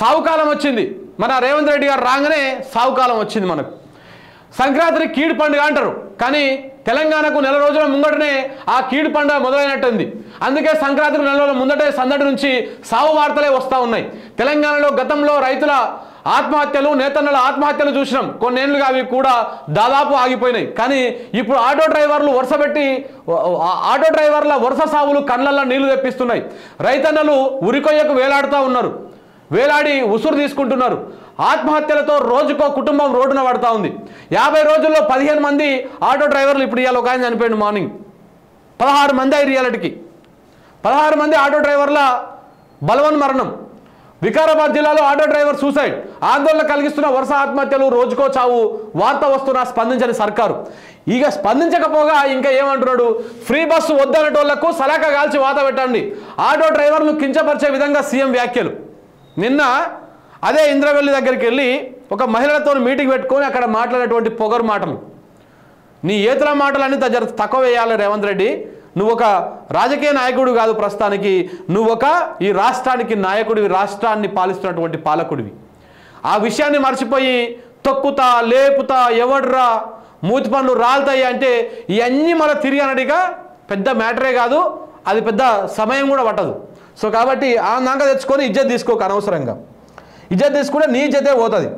సావుకాలం వచ్చింది. మన రేవంత్ రెడ్డి గారు రాగానే సావుకాలం వచ్చింది. మనకు సంక్రాంతిని కీడు పండుగ అంటారు, కానీ తెలంగాణకు నెల రోజుల ముంగటనే ఆ కీడు పండుగ మొదలైనట్టుంది. అందుకే సంక్రాంతికి నెల రోజుల ముందటే సందడి నుంచి సావు వార్తలే వస్తూ ఉన్నాయి. తెలంగాణలో గతంలో రైతుల ఆత్మహత్యలు, నేతన్నల ఆత్మహత్యలు చూసినాం. కొన్నేళ్లుగా అవి కూడా దాదాపు ఆగిపోయినాయి. కానీ ఇప్పుడు ఆటో డ్రైవర్ల వరుస సావులు కళ్ళల్లో నీళ్లు తెప్పిస్తున్నాయి. రైతన్నలు ఉరికొయ్యకు వేలాడుతూ ఉన్నారు, వేలాడి ఉసురు తీసుకుంటున్నారు. ఆత్మహత్యలతో రోజుకో కుటుంబం రోడ్డున పడతా ఉంది. 50 రోజుల్లో 15 మంది ఆటో డ్రైవర్లు, ఇప్పుడు ఇవాళ ఒక ఆయన చనిపోయింది మార్నింగ్, 16 మంది అయి రియాలిటీకి 16 మంది ఆటో డ్రైవర్ల బలవన్ మరణం. వికారాబాద్ జిల్లాలో ఆటో డ్రైవర్ సూసైడ్. ఆందోళన కలిగిస్తున్న వరుస ఆత్మహత్యలు, రోజుకో చావు. వార్త వస్తున్నా స్పందించని సర్కారు. ఇక స్పందించకపోగా ఇంకా ఏమంటున్నాడు, ఫ్రీ బస్సు వద్దనటోళ్లకు సలాక కాల్చి వాత పెట్టండి. ఆటో డ్రైవర్లు కించపరిచే విధంగా సీఎం వ్యాఖ్యలు. నిన్న అదే ఇంద్రవెల్లి దగ్గరికి వెళ్ళి ఒక మహిళలతో మీటింగ్ పెట్టుకొని అక్కడ మాట్లాడేటువంటి పొగరు మాటలు, నీ ఏతుల మాటలన్నీ తక్కువ వేయాలి రేవంత్ రెడ్డి. నువ్వు ఒక రాజకీయ నాయకుడు కాదు, ప్రస్తుతానికి నువ్వు ఒక ఈ రాష్ట్రానికి నాయకుడివి, రాష్ట్రాన్ని పాలిస్తున్నటువంటి పాలకుడివి. ఆ విషయాన్ని మర్చిపోయి తొక్కుతా లేపుతా ఎవడ్రా మూతి పనులు రాలుతాయి అంటే ఇవన్నీ మళ్ళీ తిరిగి అనడిగా పెద్ద మ్యాటరే కాదు, అది పెద్ద సమయం కూడా పట్టదు. సో కాబట్టి ఆ నాంక తెచ్చుకొని ఇజ్జత్ తీసుకోక అనవసరంగా. ఇజ్జత్ తీసుకుంటే నీ ఇజ్జతే పోతుంది.